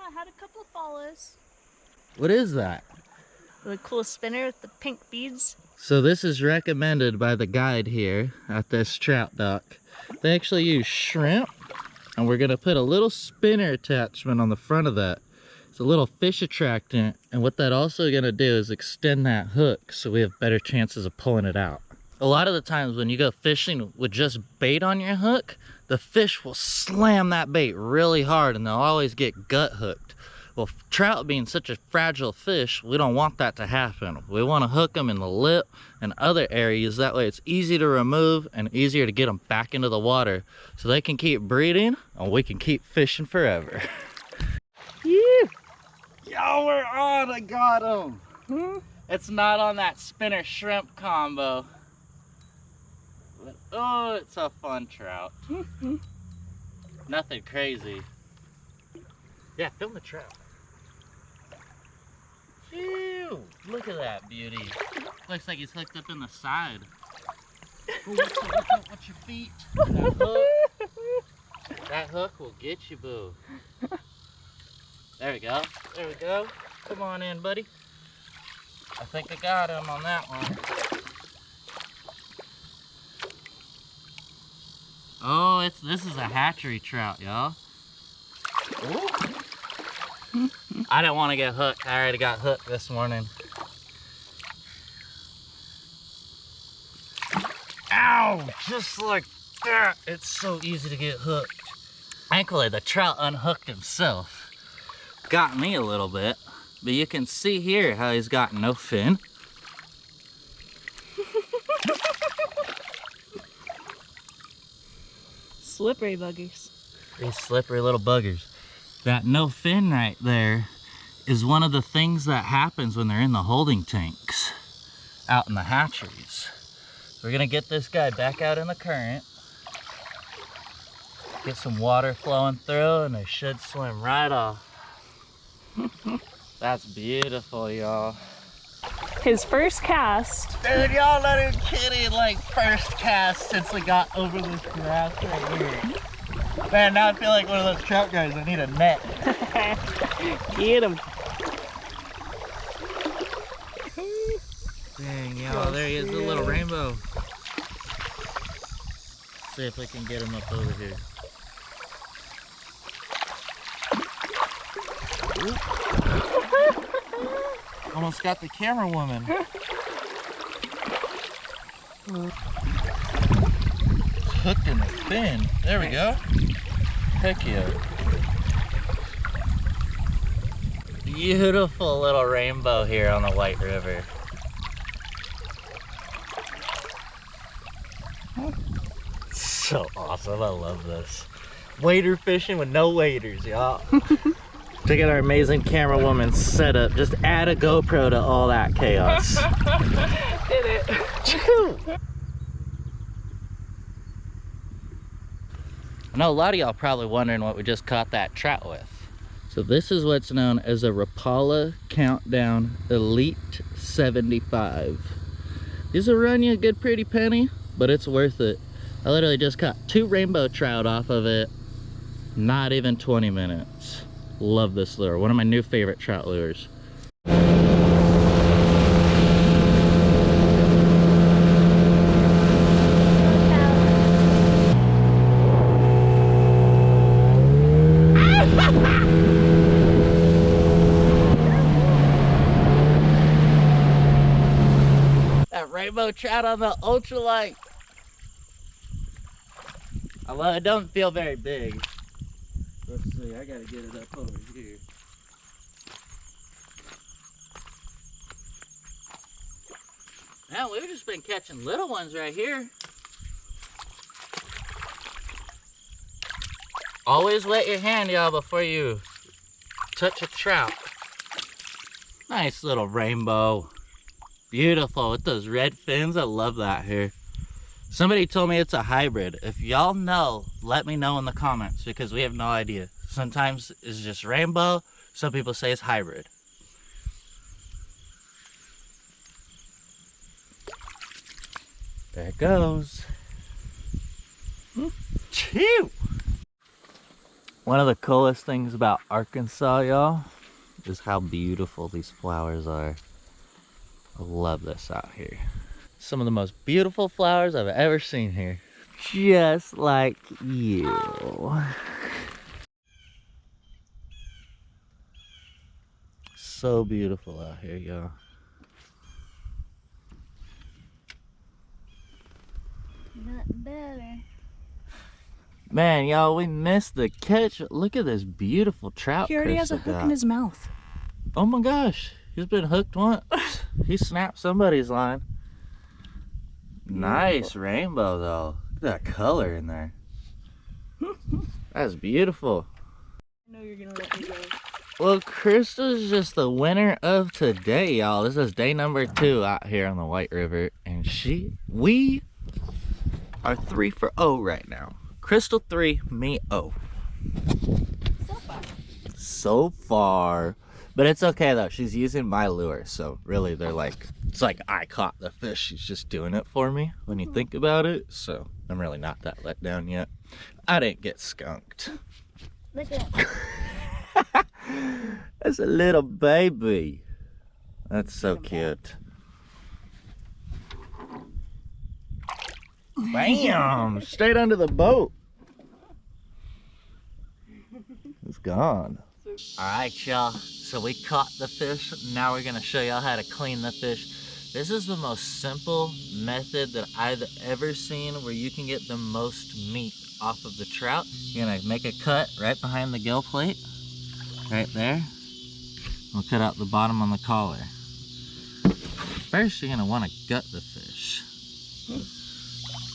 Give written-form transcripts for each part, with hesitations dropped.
I had a couple of follows. What is that? The cool spinner with the pink beads. So this is recommended by the guide here at this trout dock. They actually use shrimp, and we're gonna put a little spinner attachment on the front of that. It's a little fish attractant, and what that also gonna do is extend that hook so we have better chances of pulling it out. A lot of the times when you go fishing with just bait on your hook, the fish will slam that bait really hard and they'll always get gut hooked. Well, trout being such a fragile fish, we don't want that to happen. We want to hook them in the lip and other areas. That way it's easy to remove and easier to get them back into the water so they can keep breeding and we can keep fishing forever. Yo, we're on, I got him. It's not on that spinner shrimp combo. But, oh, it's a fun trout. Nothing crazy. Yeah, film the trout. Phew, look at that beauty. Looks like he's hooked up in the side. Ooh, watch your feet. That hook will get you, boo. There we go. There we go. Come on in, buddy. I think I got him on that one. Oh, this is a hatchery trout, y'all. I didn't want to get hooked. I already got hooked this morning. Ow! Just like that. It's so easy to get hooked. Thankfully, the trout unhooked himself. Got me a little bit. But you can see here how he's got no fin. Slippery buggers. These slippery little buggers. That no fin right there is one of the things that happens when they're in the holding tanks out in the hatcheries. We're gonna get this guy back out in the current, get some water flowing through, and they should swim right off. That's beautiful, y'all. His first cast. Dude, y'all not even kidding, like first cast since we got over this grass right here. Man, now I feel like one of those trout guys. I need a net. Get him. Dang, y'all, there he is, the little rainbow. See if we can get him up over here. Almost got the camera woman. Hooked in the fin. There we go. Heck yeah. Beautiful little rainbow here on the White River. So awesome, I love this. Wader fishing with no waders, y'all. Check out our amazing camera woman setup. Just add a GoPro to all that chaos. Did it. I know a lot of y'all probably wondering what we just caught that trout with. So this is what's known as a Rapala Countdown Elite 75. These will run you a good pretty penny, but it's worth it. I literally just caught 2 rainbow trout off of it. Not even 20 minutes. Love this lure. One of my new favorite trout lures. That rainbow trout on the ultralight. Although it doesn't feel very big. Let's see, I gotta get it up over here. Man, we've just been catching little ones right here. Always wet your hand, y'all, before you touch a trout. Nice little rainbow. Beautiful with those red fins. I love that here. Somebody told me it's a hybrid. If y'all know, let me know in the comments because we have no idea. Sometimes it's just rainbow. Some people say it's hybrid. There it goes. Chew. One of the coolest things about Arkansas, y'all, is how beautiful these flowers are. I love this out here. Some of the most beautiful flowers I've ever seen here. Just like you. So beautiful out here, y'all. Nothing better. Man, y'all, we missed the catch. Look at this beautiful trout. He already has a hook in his mouth. Oh my gosh, he's been hooked once. He snapped somebody's line. Nice rainbow though. Look at that color in there. That's beautiful. I know you're gonna let me go. Well, Crystal's just the winner of today, y'all. This is day number 2 out here on the White River, and we are 3 for 0 right now. Crystal 3, me 0. So far. But it's okay though, she's using my lure, so really they're like, it's like I caught the fish, she's just doing it for me when you think about it, so I'm really not that let down yet. I didn't get skunked. Look at it. That's a little baby. That's so cute. Bam! Straight under the boat. It's gone. Alright, y'all. So we caught the fish. Now we're gonna show y'all how to clean the fish. This is the most simple method that I've ever seen where you can get the most meat off of the trout. You're gonna make a cut right behind the gill plate. Right there. We'll cut out the bottom on the collar. First, you're gonna wanna gut the fish.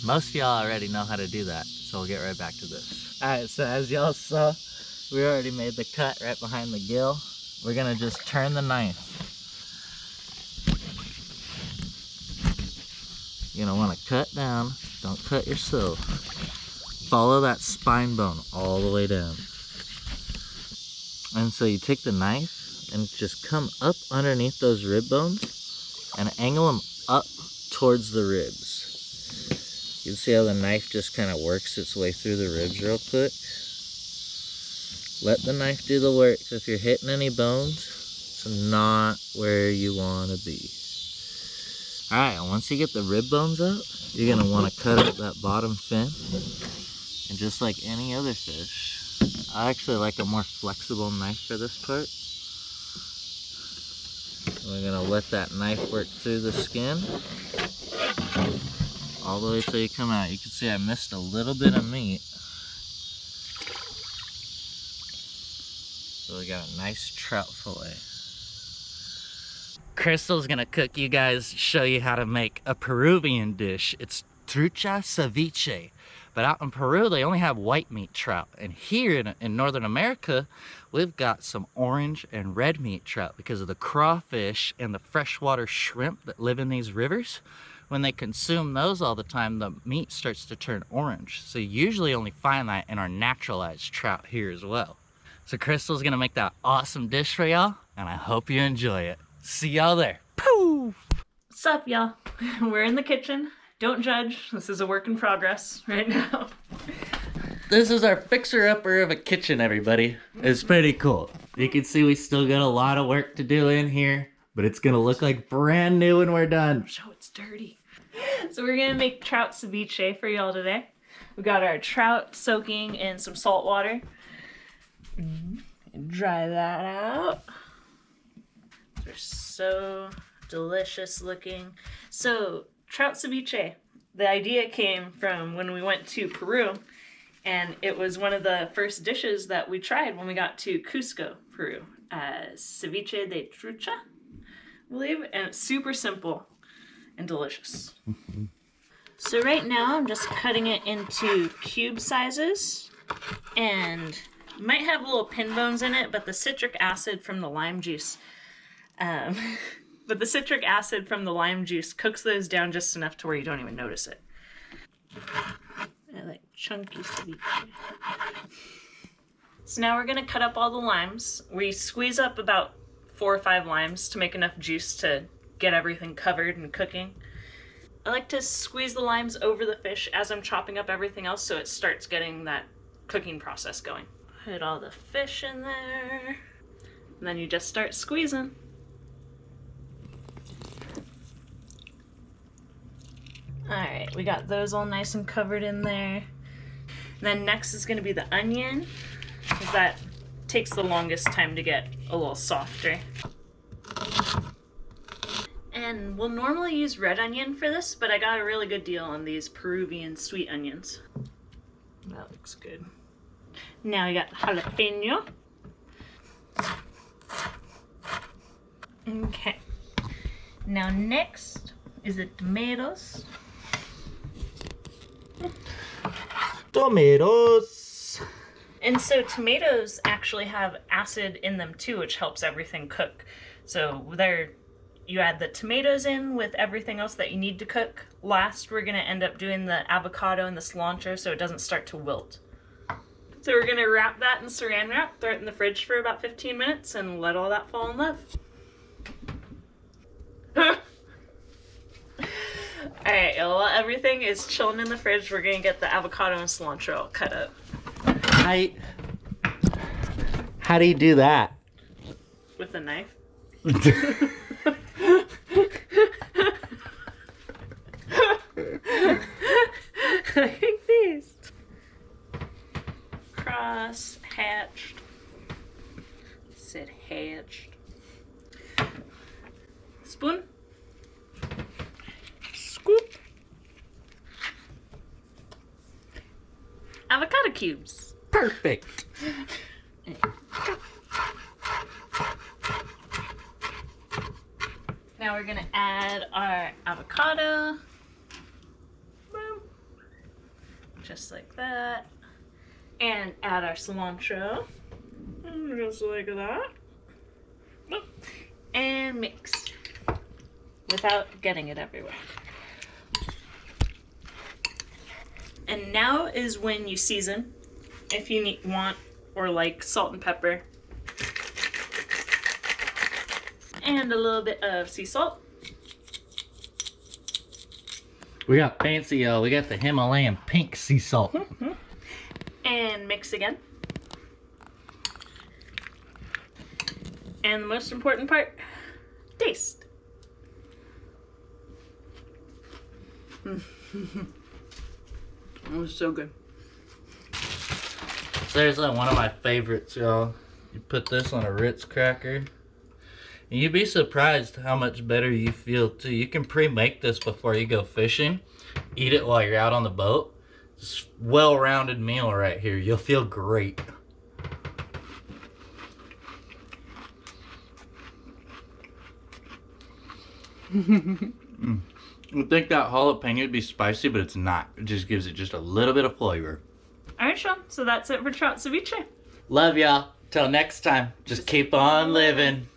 Most of y'all already know how to do that, so we'll get right back to this. Alright, so as y'all saw, we already made the cut right behind the gill. We're gonna just turn the knife. You're gonna wanna cut down, don't cut yourself. Follow that spine bone all the way down. And so you take the knife and just come up underneath those rib bones and angle them up towards the ribs. You can see how the knife just kind of works its way through the ribs real quick. Let the knife do the work. If you're hitting any bones, it's not where you want to be. Alright, and once you get the rib bones out, you're going to want to cut up that bottom fin. And just like any other fish, I actually like a more flexible knife for this part. We're going to let that knife work through the skin all the way till you come out. You can see I missed a little bit of meat. So we got a nice trout fillet. Crystal's gonna cook you guys, show you how to make a Peruvian dish. It's Trout Civeche. But out in Peru, they only have white meat trout. And here in Northern America, we've got some orange and red meat trout because of the crawfish and the freshwater shrimp that live in these rivers. When they consume those all the time, the meat starts to turn orange. So you usually only find that in our naturalized trout here as well. So Crystal's gonna make that awesome dish for y'all, and I hope you enjoy it. See y'all there. Poof! What's up, y'all? We're in the kitchen. Don't judge. This is a work in progress right now. This is our fixer-upper of a kitchen, everybody. It's pretty cool. You can see we still got a lot of work to do in here, but it's gonna look like brand new when we're done. Show it's dirty. So we're gonna make trout ceviche for y'all today. We got our trout soaking in some salt water. Dry that out. They're so delicious looking. So trout ceviche, the idea came from when we went to Peru, and it was one of the first dishes that we tried when we got to Cusco, Peru. Ceviche de trucha, I believe, and it's super simple and delicious. So right now I'm just cutting it into cube sizes, and might have little pin bones in it, but the citric acid from the lime juice cooks those down just enough to where you don't even notice it. I like chunky ceviche. So now we're gonna cut up all the limes. We squeeze up about 4 or 5 limes to make enough juice to get everything covered and cooking. I like to squeeze the limes over the fish as I'm chopping up everything else so it starts getting that cooking process going. Put all the fish in there. And then you just start squeezing. Alright, we got those all nice and covered in there. Then next is going to be the onion, because that takes the longest time to get a little softer. And we'll normally use red onion for this, but I got a really good deal on these Peruvian sweet onions. That looks good. Now we got the jalapeno. Okay. Now next is the tomatoes. Tomatoes. And so tomatoes actually have acid in them too, which helps everything cook. So you add the tomatoes in with everything else that you need to cook. Last, we're gonna end up doing the avocado and the cilantro so it doesn't start to wilt. So we're gonna wrap that in saran wrap, throw it in the fridge for about 15 minutes, and let all that fall in love. Alright, while everything is chilling in the fridge, we're gonna get the avocado and cilantro all cut up. How do you do that? With a knife. Like this. Cross hatched. Said hatched. Spoon. Scoop. Avocado cubes. Perfect. Now we're gonna add our avocado. Boom. Just like that. And add our cilantro. Just like that. Boom. And mix. Without getting it everywhere. And now is when you season. If you want or like salt and pepper. And a little bit of sea salt. We got fancy, y'all. We got the Himalayan pink sea salt. And mix again. And the most important part, taste. It was so good. Seriously, one of my favorites, y'all. You put this on a Ritz cracker, and you'd be surprised how much better you feel too. You can pre-make this before you go fishing. Eat it while you're out on the boat. It's a well-rounded meal right here. You'll feel great. You'd think that jalapeno would be spicy, but it's not. It just gives it just a little bit of flavor. Alright, Sean, so that's it for Trout Civeche. Love y'all. Till next time. Just keep on living.